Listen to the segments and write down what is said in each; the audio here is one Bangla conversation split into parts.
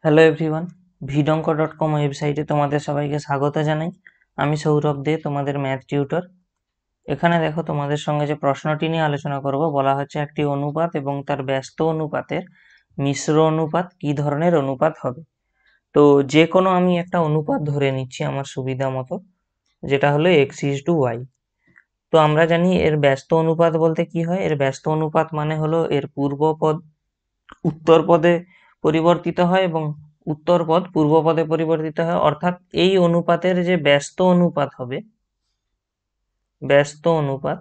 হ্যালো এভরিওয়ান, ভিডঙ্ক.কম ওয়েবসাইটে তোমাদের সবাইকে স্বাগত জানাই। আমি সৌরভ দে, তোমাদের ম্যাথ টিউটর। এখানে দেখো, তোমাদের সঙ্গে যে প্রশ্নটি নিয়ে আলোচনা করব, বলা হচ্ছে একটি অনুপাত এবং তার ব্যস্ত অনুপাতের মিশ্র অনুপাত কি ধরনের অনুপাত হবে। তো যে কোনো আমি একটা অনুপাত ধরে নিচ্ছি আমার সুবিধা মতো, যেটা হলো x:y। তো আমরা জানি এর ব্যস্ত অনুপাত বলতে কি হয়। এর ব্যস্ত অনুপাত মানে হলো এর পূর্বপদ উত্তর পদে পরিবর্তিত হয় এবং উত্তর পদ পূর্ব পদে পরিবর্তিত হয়। অর্থাৎ এই অনুপাতের যে ব্যস্ত অনুপাত হবে, ব্যস্ত অনুপাত,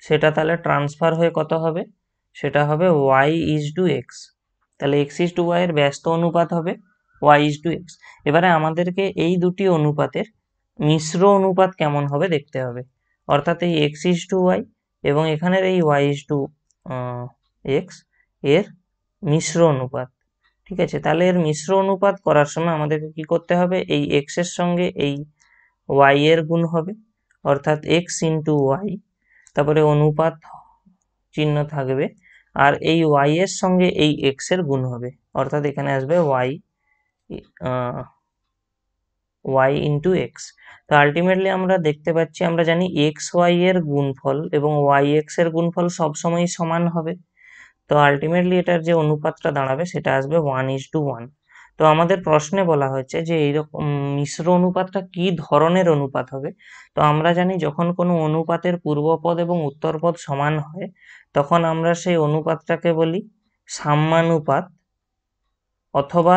সেটা তাহলে ট্রান্সফার হয়ে কত হবে, সেটা হবে y:x। তাহলে x:y এর ব্যস্ত অনুপাত হবে y:x। এবারে আমাদেরকে এই দুটি অনুপাতের মিশ্র অনুপাত কেমন হবে দেখতে হবে। অর্থাৎ এই x:y এবং এখানের এই y:x এর মিশ্র অনুপাত। ঠিক আছে, তাহলে এর মিশ্র অনুপাত করার সময় আমাদেরকে কি করতে হবে, এই x এর সঙ্গে এই y এর গুণ হবে, অর্থাৎ x ইন্টু ওয়াই, তারপরে অনুপাত চিহ্ন থাকবে, আর এই y এর সঙ্গে এই x এর গুণ হবে, অর্থাৎ এখানে আসবে y ইন্টু এক্স। তো আলটিমেটলি আমরা দেখতে পাচ্ছি, আমরা জানি xy এর গুণফল এবং yx এর গুণফল সবসময় সমান হবে। তো আলটিমেটলি এটার যে অনুপাতটা দাঁড়াবে সেটা আসবে 1:1। তো আমাদের প্রশ্নে বলা হয়েছে যে এইরকম মিশ্র অনুপাতটা কি ধরনের অনুপাত হবে। তো আমরা জানি যখন কোনো অনুপাতের পূর্বপদ এবং উত্তরপদ সমান হয়, তখন আমরা সেই অনুপাতটাকে বলি সাম্যানুপাত, অথবা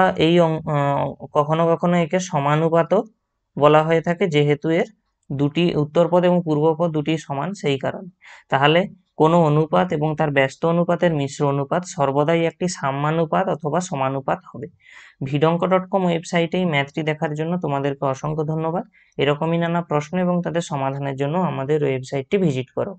কখনো কখনো একে সমানুপাতও বলা হয়ে থাকে, যেহেতু এর দুটি উত্তরপদ এবং পূর্বপদ দুটি সমান সেই কারণে। তাহলে কোনো অনুপাত এবং তার ব্যস্ত অনুপাতের মিশ্র অনুপাত সর্বদাই একটি সাম্যানুপাত অথবা সমানুপাত হবে। ভিডঙ্ক.কম ওয়েবসাইটে এই ম্যাথটি দেখার জন্য তোমাদেরকে অসংখ্য ধন্যবাদ। এরকমই নানা প্রশ্ন এবং তাদের সমাধানের জন্য আমাদের ওয়েবসাইটটি ভিজিট করো।